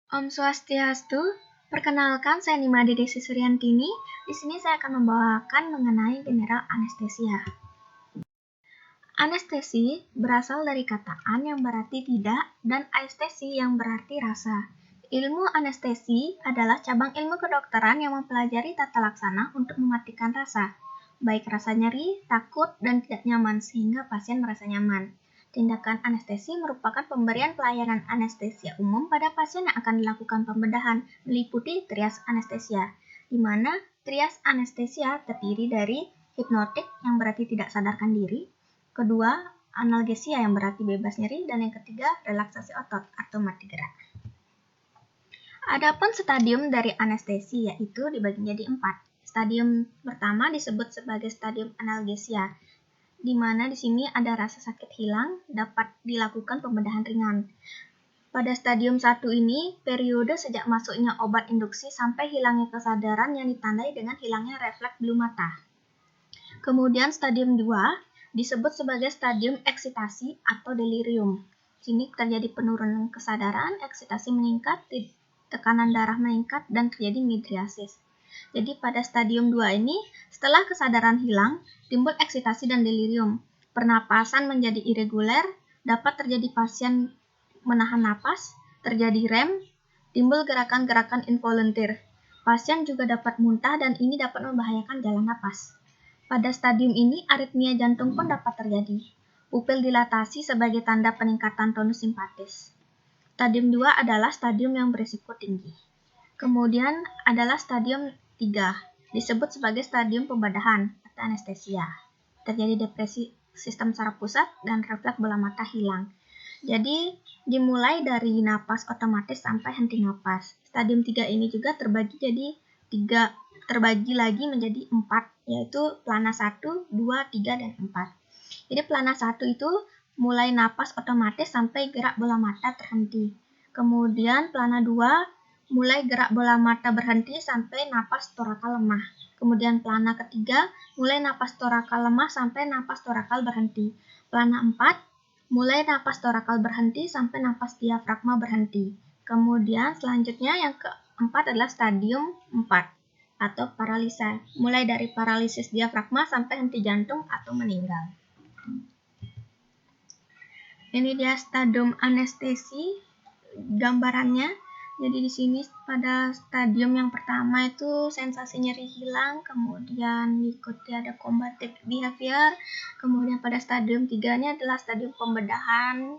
Om Swastiastu, perkenalkan saya Nimade Desi Suryantini. Di sini saya akan membawakan mengenai general anestesia. Anestesi berasal dari kata an yang berarti tidak dan aestesi yang berarti rasa. Ilmu anestesi adalah cabang ilmu kedokteran yang mempelajari tata laksana untuk mematikan rasa, baik rasa nyeri, takut, dan tidak nyaman sehingga pasien merasa nyaman. Tindakan anestesi merupakan pemberian pelayanan anestesia umum pada pasien yang akan dilakukan pembedahan, meliputi trias anestesia, di mana trias anestesia terdiri dari hipnotik yang berarti tidak sadarkan diri, kedua analgesia yang berarti bebas nyeri, dan yang ketiga relaksasi otot atau mati gerak. Adapun stadium dari anestesi yaitu dibagi menjadi 4. Stadium pertama disebut sebagai stadium analgesia, di mana di sini ada rasa sakit hilang, dapat dilakukan pembedahan ringan. Pada stadium 1 ini, periode sejak masuknya obat induksi sampai hilangnya kesadaran yang ditandai dengan hilangnya refleks bulu mata. Kemudian stadium 2 disebut sebagai stadium eksitasi atau delirium. Di sini terjadi penurunan kesadaran, eksitasi meningkat, tekanan darah meningkat, dan terjadi midriasis. Jadi pada stadium 2 ini, setelah kesadaran hilang, timbul eksitasi dan delirium. Pernapasan menjadi irregular, dapat terjadi pasien menahan napas, terjadi rem, timbul gerakan-gerakan involunteer. Pasien juga dapat muntah dan ini dapat membahayakan jalan napas. Pada stadium ini, aritmia jantung pun dapat terjadi. Pupil dilatasi sebagai tanda peningkatan tonus simpatis. Stadium 2 adalah stadium yang berisiko tinggi. Kemudian adalah stadium 3, disebut sebagai stadium pembedahan atau anestesia. Terjadi depresi sistem saraf pusat dan refleks bola mata hilang. Jadi dimulai dari napas otomatis sampai henti napas. Stadium 3 ini juga terbagi lagi menjadi 4, yaitu plana 1, 2, 3, dan 4. Jadi plana 1 itu mulai napas otomatis sampai gerak bola mata terhenti. Kemudian plana 2 mulai gerak bola mata berhenti sampai napas torakal lemah. Kemudian plana ketiga, mulai napas torakal lemah sampai napas torakal berhenti. Plana 4, mulai napas torakal berhenti sampai napas diafragma berhenti. Kemudian selanjutnya yang keempat adalah stadium 4 atau paralisa, mulai dari paralisis diafragma sampai henti jantung atau meninggal. Ini dia stadium anestesi gambarannya. Jadi di sini pada stadium yang pertama itu sensasi nyeri hilang, kemudian diikuti ada combative behavior, kemudian pada stadium 3 ini adalah stadium pembedahan,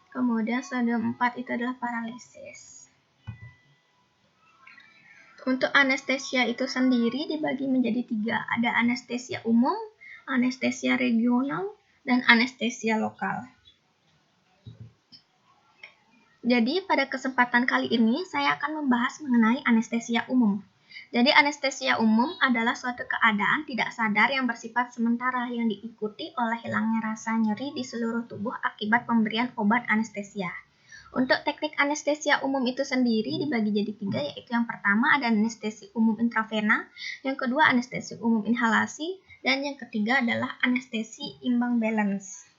kemudian stadium 4 itu adalah paralisis. Untuk anestesia itu sendiri dibagi menjadi 3, ada anestesia umum, anestesia regional, dan anestesia lokal. Jadi pada kesempatan kali ini saya akan membahas mengenai anestesia umum. Jadi anestesia umum adalah suatu keadaan tidak sadar yang bersifat sementara yang diikuti oleh hilangnya rasa nyeri di seluruh tubuh akibat pemberian obat anestesia. Untuk teknik anestesia umum itu sendiri dibagi jadi 3, yaitu yang pertama ada anestesi umum intravena, yang kedua anestesi umum inhalasi, dan yang ketiga adalah anestesi imbang balance.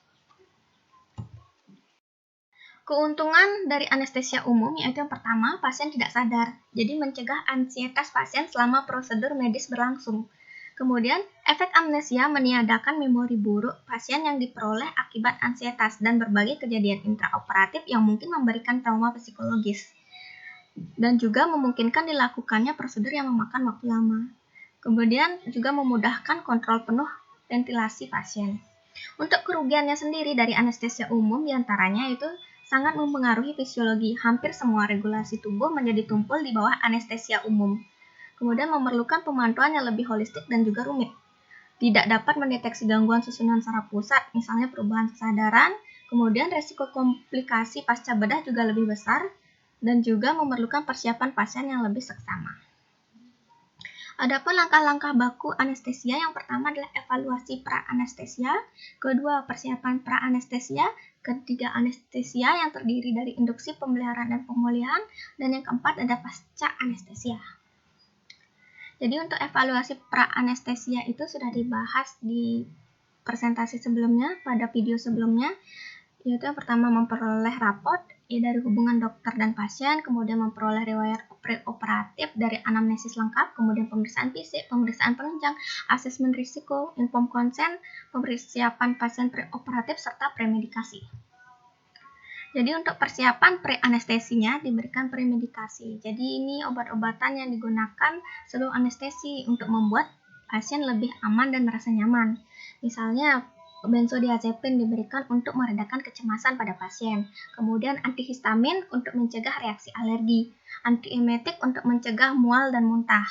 Keuntungan dari anestesia umum yaitu yang pertama, pasien tidak sadar, jadi mencegah ansietas pasien selama prosedur medis berlangsung. Kemudian, efek amnesia meniadakan memori buruk pasien yang diperoleh akibat ansietas dan berbagai kejadian intraoperatif yang mungkin memberikan trauma psikologis. Dan juga memungkinkan dilakukannya prosedur yang memakan waktu lama. Kemudian juga memudahkan kontrol penuh ventilasi pasien. Untuk kerugiannya sendiri dari anestesia umum diantaranya itu sangat mempengaruhi fisiologi. Hampir semua regulasi tubuh menjadi tumpul di bawah anestesia umum. Kemudian memerlukan pemantauan yang lebih holistik dan juga rumit. Tidak dapat mendeteksi gangguan susunan saraf pusat, misalnya perubahan kesadaran. Kemudian resiko komplikasi pasca bedah juga lebih besar dan juga memerlukan persiapan pasien yang lebih seksama. Adapun langkah-langkah baku anestesia, yang pertama adalah evaluasi pra-anestesia, kedua persiapan pra-anestesia, ketiga anestesia yang terdiri dari induksi, pemeliharaan, dan pemulihan, dan yang keempat ada pasca anestesia. Jadi untuk evaluasi pra-anestesia itu sudah dibahas di presentasi sebelumnya, pada video sebelumnya, yaitu yang pertama memperoleh raport, dari hubungan dokter dan pasien, kemudian memperoleh riwayat preoperatif dari anamnesis lengkap, kemudian pemeriksaan fisik, pemeriksaan penunjang, asesmen risiko, informed consent, persiapan pasien preoperatif, serta premedikasi. Jadi untuk persiapan pre-anestesinya diberikan premedikasi. Jadi ini obat-obatan yang digunakan sebelum anestesi untuk membuat pasien lebih aman dan merasa nyaman. Misalnya benzodiazepin diberikan untuk meredakan kecemasan pada pasien. Kemudian antihistamin untuk mencegah reaksi alergi. Antiemetik untuk mencegah mual dan muntah.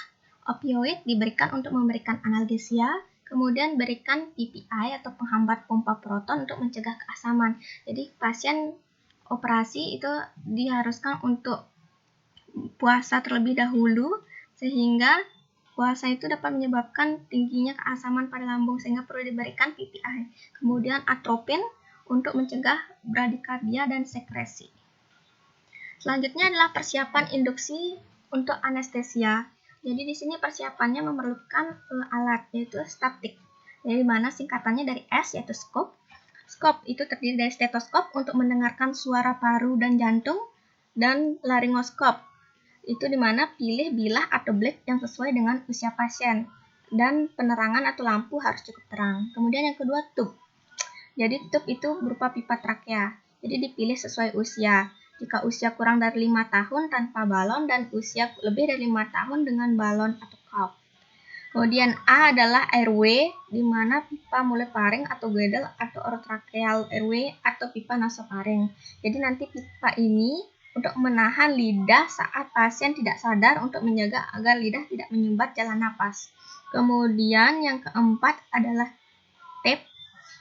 Opioid diberikan untuk memberikan analgesia. Kemudian berikan PPI atau penghambat pompa proton untuk mencegah keasaman. Jadi pasien operasi itu diharuskan untuk puasa terlebih dahulu, sehingga puasa itu dapat menyebabkan tingginya keasaman pada lambung sehingga perlu diberikan PPI. Kemudian atropin untuk mencegah bradikardia dan sekresi. Selanjutnya adalah persiapan induksi untuk anestesia. Jadi di sini persiapannya memerlukan alat yaitu statik. Dari mana singkatannya dari S yaitu scope. Scope itu terdiri dari stetoskop untuk mendengarkan suara paru dan jantung, dan laryngoskop itu dimana pilih bilah atau blade yang sesuai dengan usia pasien, dan penerangan atau lampu harus cukup terang. Kemudian yang kedua tube. Jadi tube itu berupa pipa trakea. Jadi dipilih sesuai usia. Jika usia kurang dari 5 tahun tanpa balon dan usia lebih dari 5 tahun dengan balon atau cup. Kemudian A adalah airway, di mana pipa muleparing atau guedel atau orotracheal airway atau pipa nasofaring. Jadi nanti pipa ini untuk menahan lidah saat pasien tidak sadar untuk menjaga agar lidah tidak menyumbat jalan napas. Kemudian yang keempat adalah tape,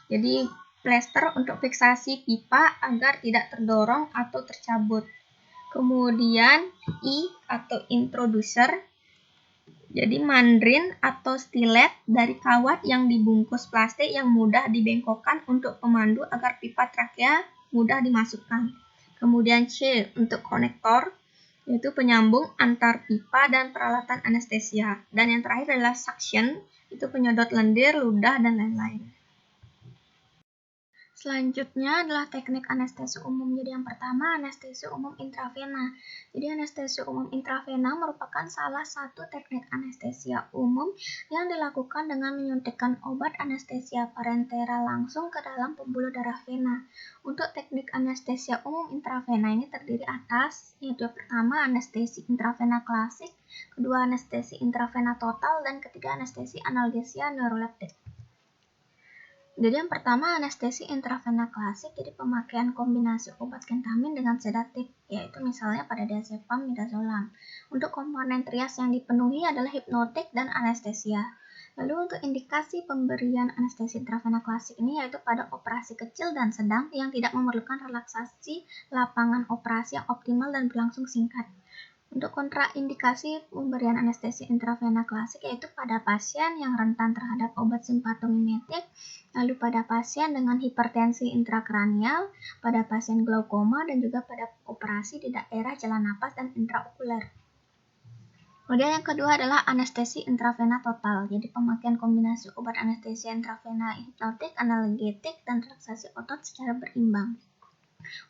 jadi plester untuk fiksasi pipa agar tidak terdorong atau tercabut. Kemudian I atau introducer, jadi mandrin atau stilet dari kawat yang dibungkus plastik yang mudah dibengkokkan untuk pemandu agar pipa trakea mudah dimasukkan. Kemudian C untuk konektor, yaitu penyambung antar pipa dan peralatan anestesia. Dan yang terakhir adalah suction, itu penyedot lendir, ludah, dan lain-lain. Selanjutnya adalah teknik anestesi umum. Jadi yang pertama anestesi umum intravena. Jadi anestesi umum intravena merupakan salah satu teknik anestesia umum yang dilakukan dengan menyuntikkan obat anestesia parenteral langsung ke dalam pembuluh darah vena. Untuk teknik anestesia umum intravena ini terdiri atas, yaitu pertama anestesi intravena klasik, kedua anestesi intravena total, dan ketiga anestesi analgesia neuroleptik. Jadi yang pertama anestesi intravena klasik, jadi pemakaian kombinasi obat kentamin dengan sedatif, yaitu misalnya pada diazepam, midazolam. Untuk komponen trias yang dipenuhi adalah hipnotik dan anestesia. Lalu untuk indikasi pemberian anestesi intravena klasik ini yaitu pada operasi kecil dan sedang yang tidak memerlukan relaksasi lapangan operasi yang optimal dan berlangsung singkat. Untuk kontraindikasi pemberian anestesi intravena klasik yaitu pada pasien yang rentan terhadap obat simpatomimetik, lalu pada pasien dengan hipertensi intrakranial, pada pasien glaukoma, dan juga pada operasi di daerah jalan napas dan intraokuler. Kemudian yang kedua adalah anestesi intravena total, jadi pemakaian kombinasi obat anestesia intravena hipnotik, analgetik, dan relaksasi otot secara berimbang.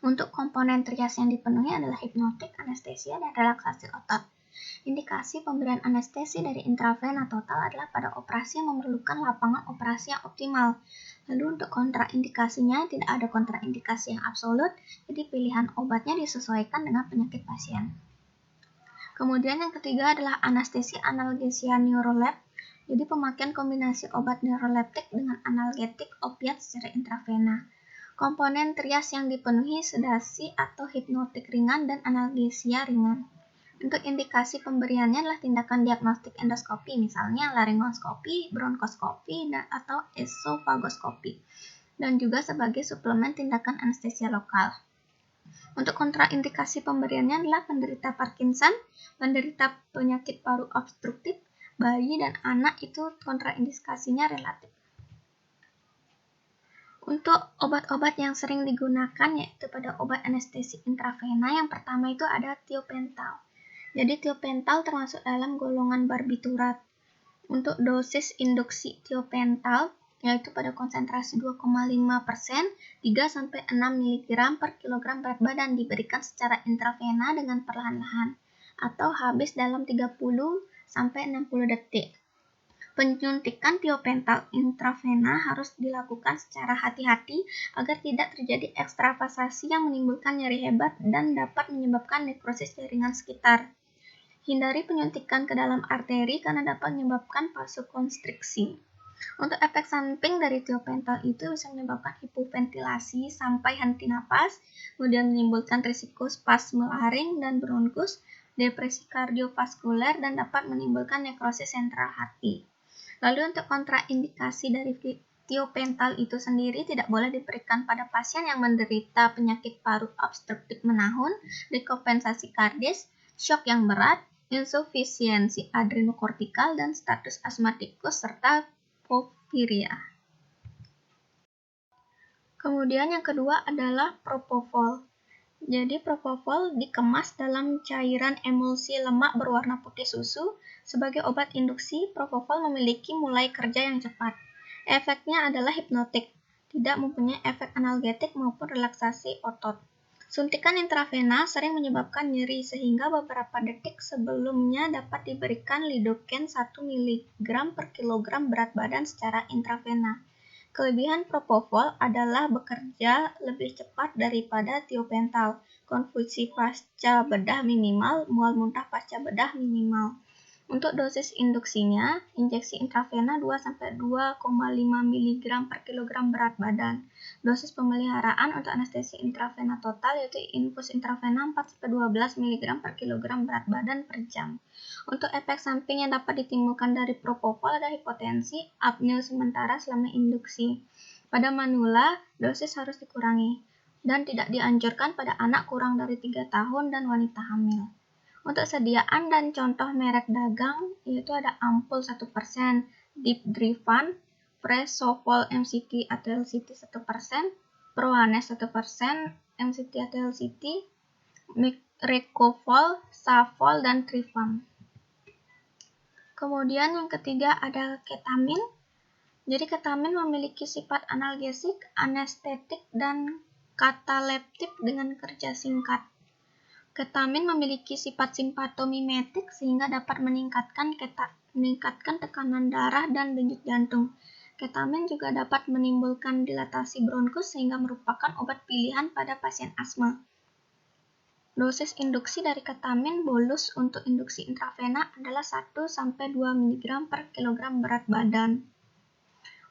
Untuk komponen trias yang dipenuhi adalah hipnotik, anestesia, dan relaksasi otot. Indikasi pemberian anestesi dari intravena total adalah pada operasi yang memerlukan lapangan operasi yang optimal. Lalu untuk kontraindikasinya tidak ada kontraindikasi yang absolut, jadi pilihan obatnya disesuaikan dengan penyakit pasien. Kemudian yang ketiga adalah anestesi analgesia neurolep, jadi pemakaian kombinasi obat neuroleptik dengan analgetik opiat secara intravena. Komponen trias yang dipenuhi sedasi atau hipnotik ringan dan analgesia ringan. Untuk indikasi pemberiannya adalah tindakan diagnostik endoskopi, misalnya laryngoskopi, bronkoskopi, atau esofagoskopi, dan juga sebagai suplemen tindakan anestesia lokal. Untuk kontraindikasi pemberiannya adalah penderita Parkinson, penderita penyakit paru obstruktif, bayi, dan anak itu kontraindikasinya relatif. Untuk obat-obat yang sering digunakan yaitu pada obat anestesi intravena, yang pertama itu ada tiopental. Jadi tiopental termasuk dalam golongan barbiturat. Untuk dosis induksi tiopental yaitu pada konsentrasi 2,5%, 3-6 mg per kilogram berat badan diberikan secara intravena dengan perlahan-lahan, atau habis dalam 30-60 detik. Penyuntikan tiopental intravena harus dilakukan secara hati-hati agar tidak terjadi ekstravasasi yang menimbulkan nyeri hebat dan dapat menyebabkan nekrosis jaringan sekitar. Hindari penyuntikan ke dalam arteri karena dapat menyebabkan vasokonstriksi. Untuk efek samping dari tiopental itu bisa menyebabkan hipoventilasi sampai henti napas, kemudian menimbulkan risiko spasme laring dan bronkus, depresi kardiovaskuler, dan dapat menimbulkan nekrosis sentral hati. Lalu untuk kontraindikasi dari tiopental itu sendiri tidak boleh diberikan pada pasien yang menderita penyakit paru obstruktif menahun, dekompensasi kardis, shock yang berat, insufisiensi adrenokortikal, dan status asmatikus serta porfiria. Kemudian yang kedua adalah propofol. Jadi propofol dikemas dalam cairan emulsi lemak berwarna putih susu. Sebagai obat induksi, propofol memiliki mulai kerja yang cepat. Efeknya adalah hipnotik, tidak mempunyai efek analgetik maupun relaksasi otot. Suntikan intravena sering menyebabkan nyeri sehingga beberapa detik sebelumnya dapat diberikan lidocaine 1 mg per kilogram berat badan secara intravena. Kelebihan propofol adalah bekerja lebih cepat daripada tiopental, konfusi pasca bedah minimal, mual muntah pasca bedah minimal. Untuk dosis induksinya, injeksi intravena 2-2,5 mg per kilogram berat badan. Dosis pemeliharaan untuk anestesi intravena total yaitu infus intravena 4-12 mg per kilogram berat badan per jam. Untuk efek samping yang dapat ditimbulkan dari propofol ada hipotensi, apnea sementara selama induksi. Pada manula, dosis harus dikurangi dan tidak dianjurkan pada anak kurang dari 3 tahun dan wanita hamil. Untuk sediaan dan contoh merek dagang, yaitu ada ampul 1%, Dipdrivan, Presofol MCT atau LCT 1%, Proanes 1%, MCT atau LCT, Recofol, Safol, dan Trifam. Kemudian yang ketiga ada ketamin. Jadi ketamin memiliki sifat analgesik, anestetik, dan kataleptik dengan kerja singkat. Ketamin memiliki sifat simpatomimetik sehingga dapat meningkatkan tekanan darah dan denyut jantung. Ketamin juga dapat menimbulkan dilatasi bronkus sehingga merupakan obat pilihan pada pasien asma. Dosis induksi dari ketamin bolus untuk induksi intravena adalah 1-2 mg per kilogram berat badan.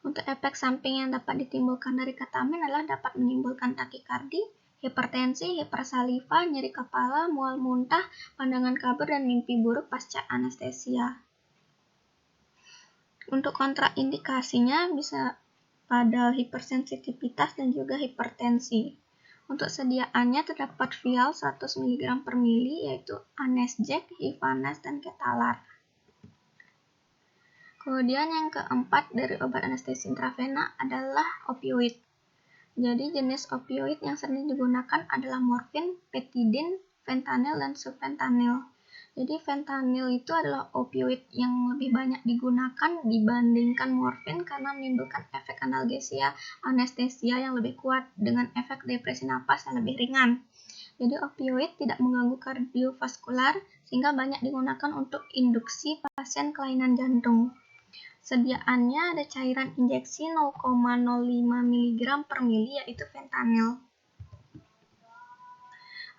Untuk efek samping yang dapat ditimbulkan dari ketamin adalah dapat menimbulkan takikardi, hipertensi, hipersaliva, nyeri kepala, mual muntah, pandangan kabur, dan mimpi buruk pasca anestesia. Untuk kontraindikasinya bisa pada hipersensitivitas dan juga hipertensi. Untuk sediaannya terdapat vial 100 mg per mili yaitu Anesjek, Hivanas, dan Ketalar. Kemudian yang keempat dari obat anestesi intravena adalah opioid. Jadi jenis opioid yang sering digunakan adalah morfin, petidin, fentanyl, dan sulfentanyl. Jadi fentanyl itu adalah opioid yang lebih banyak digunakan dibandingkan morfin karena menimbulkan efek analgesia, anestesia yang lebih kuat dengan efek depresi napas yang lebih ringan. Jadi opioid tidak mengganggu kardiovaskular sehingga banyak digunakan untuk induksi pasien kelainan jantung. Sediaannya ada cairan injeksi 0,05 mg per mili yaitu fentanyl.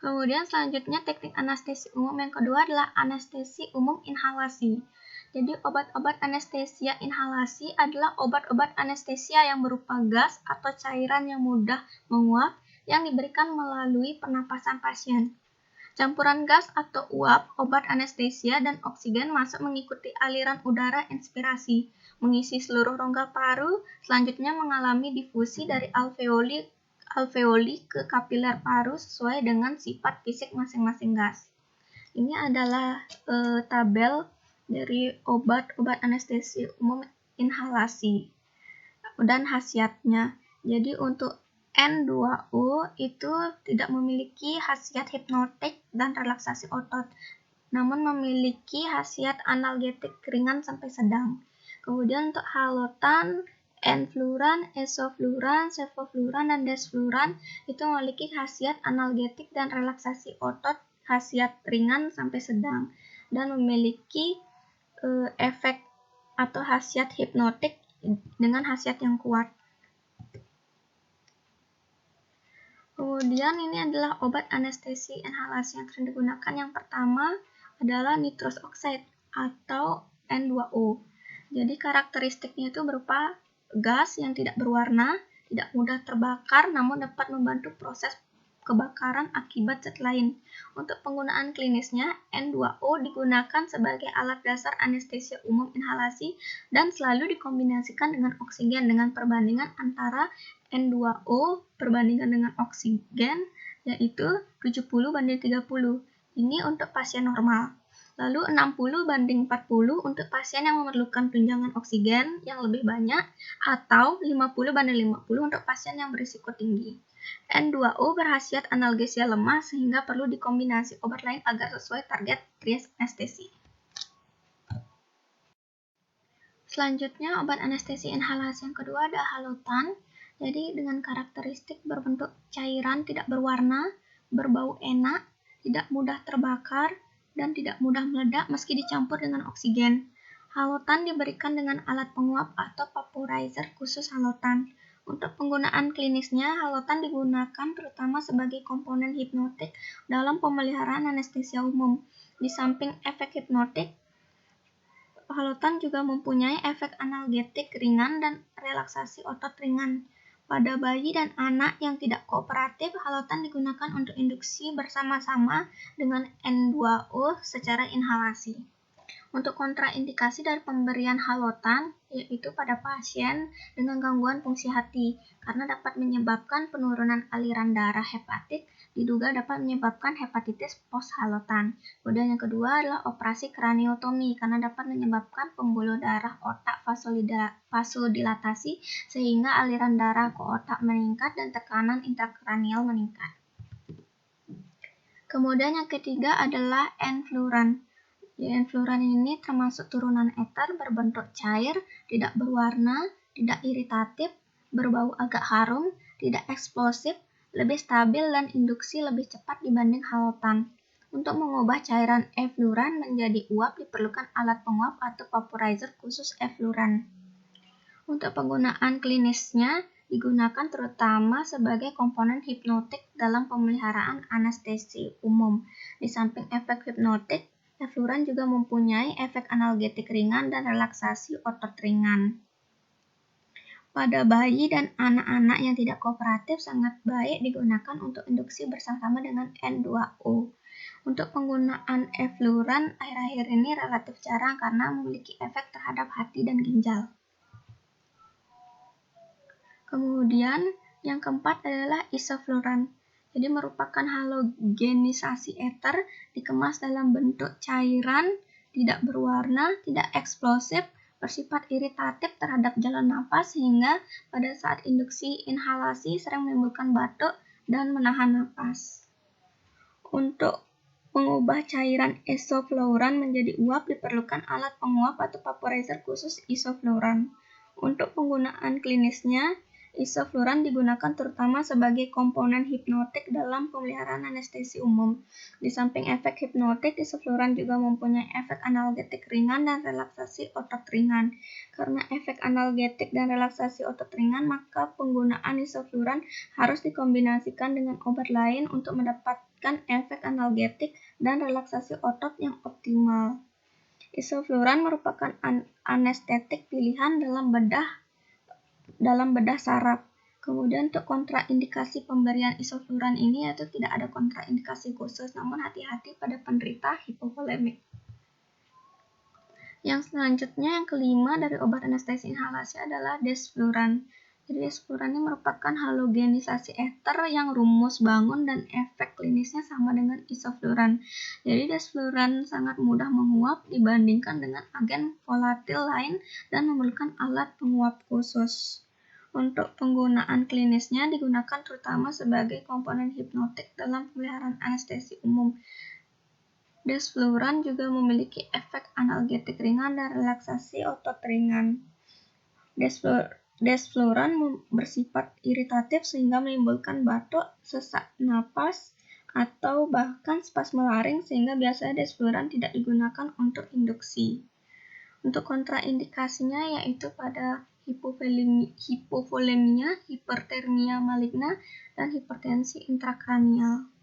Kemudian selanjutnya teknik anestesi umum yang kedua adalah anestesi umum inhalasi. Jadi obat-obat anestesia inhalasi adalah obat-obat anestesia yang berupa gas atau cairan yang mudah menguap yang diberikan melalui pernapasan pasien. Campuran gas atau uap, obat anestesia, dan oksigen masuk mengikuti aliran udara inspirasi, mengisi seluruh rongga paru, selanjutnya mengalami difusi dari alveoli ke kapiler paru sesuai dengan sifat fisik masing-masing gas. Ini adalah tabel dari obat-obat anestesi umum inhalasi dan khasiatnya. Jadi untuk N2U itu tidak memiliki khasiat hipnotik dan relaksasi otot, namun memiliki khasiat analgetik ringan sampai sedang. Kemudian untuk halotan enfluran, esofluran, sevofluran, dan desfluran itu memiliki khasiat analgetik dan relaksasi otot, khasiat ringan sampai sedang, dan memiliki efek atau khasiat hipnotik dengan khasiat yang kuat. Kemudian ini adalah obat anestesi inhalasi yang sering digunakan. Yang pertama adalah nitrous oxide atau N2O. Jadi karakteristiknya itu berupa gas yang tidak berwarna, tidak mudah terbakar, namun dapat membantu proses kebakaran akibat zat lain. Untuk penggunaan klinisnya, N2O digunakan sebagai alat dasar anestesia umum inhalasi dan selalu dikombinasikan dengan oksigen dengan perbandingan antara N2O perbandingan dengan oksigen yaitu 70:30. Ini untuk pasien normal. Lalu 60:40 untuk pasien yang memerlukan tunjangan oksigen yang lebih banyak atau 50:50 untuk pasien yang berisiko tinggi. N2O berkhasiat analgesia lemah sehingga perlu dikombinasi obat lain agar sesuai target trias anestesi. Selanjutnya, obat anestesi inhalasi yang kedua ada halotan. Jadi dengan karakteristik berbentuk cairan tidak berwarna, berbau enak, tidak mudah terbakar, dan tidak mudah meledak meski dicampur dengan oksigen. Halotan diberikan dengan alat penguap atau vaporizer khusus halotan. Untuk penggunaan klinisnya, halotan digunakan terutama sebagai komponen hipnotik dalam pemeliharaan anestesia umum. Di samping efek hipnotik, halotan juga mempunyai efek analgetik ringan dan relaksasi otot ringan. Pada bayi dan anak yang tidak kooperatif, halotan digunakan untuk induksi bersama-sama dengan N2O secara inhalasi. Untuk kontraindikasi dari pemberian halotan, yaitu pada pasien dengan gangguan fungsi hati, karena dapat menyebabkan penurunan aliran darah hepatik, diduga dapat menyebabkan hepatitis post-halotan. Kemudian yang kedua adalah operasi kraniotomi, karena dapat menyebabkan pembuluh darah otak vasodilatasi, sehingga aliran darah ke otak meningkat dan tekanan intrakranial meningkat. Kemudian yang ketiga adalah enfluran. Enfluran ini termasuk turunan eter berbentuk cair, tidak berwarna, tidak iritatif, berbau agak harum, tidak eksplosif, lebih stabil dan induksi lebih cepat dibanding halotan. Untuk mengubah cairan enfluran menjadi uap diperlukan alat penguap atau vaporizer khusus enfluran. Untuk penggunaan klinisnya digunakan terutama sebagai komponen hipnotik dalam pemeliharaan anestesi umum. Di samping efek hipnotik, enfluran juga mempunyai efek analgetik ringan dan relaksasi otot ringan. Pada bayi dan anak-anak yang tidak kooperatif sangat baik digunakan untuk induksi bersama dengan N2O. Untuk penggunaan enfluran akhir-akhir ini relatif jarang karena memiliki efek terhadap hati dan ginjal. Kemudian yang keempat adalah isofluran. Jadi merupakan halogenisasi eter dikemas dalam bentuk cairan, tidak berwarna, tidak eksplosif, bersifat iritatif terhadap jalan napas sehingga pada saat induksi inhalasi sering menimbulkan batuk dan menahan napas. Untuk mengubah cairan isofluran menjadi uap diperlukan alat penguap atau vaporizer khusus isofluran. Untuk penggunaan klinisnya, isofluran digunakan terutama sebagai komponen hipnotik dalam pemeliharaan anestesi umum. Di samping efek hipnotik, isofluran juga mempunyai efek analgetik ringan dan relaksasi otot ringan. Karena efek analgetik dan relaksasi otot ringan, maka penggunaan isofluran harus dikombinasikan dengan obat lain untuk mendapatkan efek analgetik dan relaksasi otot yang optimal. Isofluran merupakan anestetik pilihan dalam bedah saraf. Kemudian untuk kontraindikasi pemberian isofluran ini yaitu tidak ada kontraindikasi khusus, namun hati-hati pada penderita hipovolemik. Yang selanjutnya yang kelima dari obat anestesi inhalasi adalah desfluran. Jadi desfluran ini merupakan halogenisasi eter yang rumus bangun dan efek klinisnya sama dengan isofluran. Jadi desfluran sangat mudah menguap dibandingkan dengan agen volatil lain dan memerlukan alat penguap khusus. Untuk penggunaan klinisnya digunakan terutama sebagai komponen hipnotik dalam pemeliharaan anestesi umum. Desfluran juga memiliki efek analgetik ringan dan relaksasi otot ringan. Desfluran bersifat iritatif sehingga menimbulkan batuk, sesak napas, atau bahkan spasme laring, sehingga biasanya desfluran tidak digunakan untuk induksi. Untuk kontraindikasinya yaitu pada hipovolemia, hipertermia maligna, dan hipertensi intrakranial.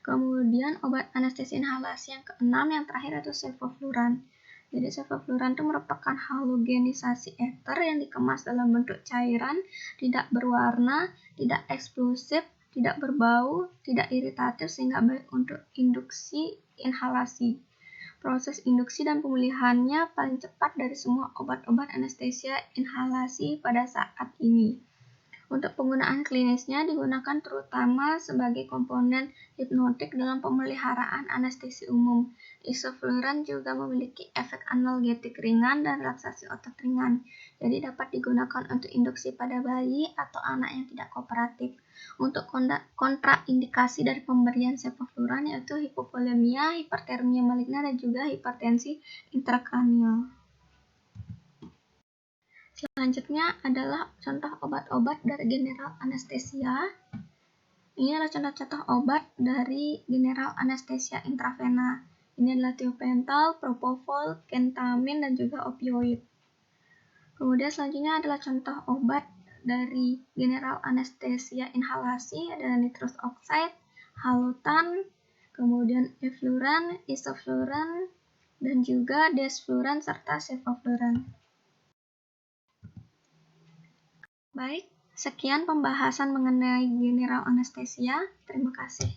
Kemudian obat anestesi inhalasi yang keenam, yang terakhir, itu sevofluran. Jadi sevofluran itu merupakan halogenisasi ether yang dikemas dalam bentuk cairan, tidak berwarna, tidak eksplosif, tidak berbau, tidak iritatif, sehingga baik untuk induksi inhalasi. Proses induksi dan pemulihannya paling cepat dari semua obat-obat anestesia inhalasi pada saat ini. Untuk penggunaan klinisnya digunakan terutama sebagai komponen hipnotik dalam pemeliharaan anestesi umum. Isofluran juga memiliki efek analgetik ringan dan relaksasi otot ringan, jadi dapat digunakan untuk induksi pada bayi atau anak yang tidak kooperatif. Untuk kontraindikasi dari pemberian sevofluran yaitu hipovolemia, hipertermia maligna, dan juga hipertensi intrakranial. Selanjutnya adalah contoh obat-obat dari general anestesia. Ini adalah contoh-contoh obat dari general anestesia intravena. Ini adalah tiopental, propofol, kentamin, dan juga opioid. Kemudian selanjutnya adalah contoh obat dari general anestesia inhalasi, ada nitrous oxide, halotan, kemudian efluran, isofluran, dan juga desfluran serta sevofluran. Baik, sekian pembahasan mengenai general anestesia. Terima kasih.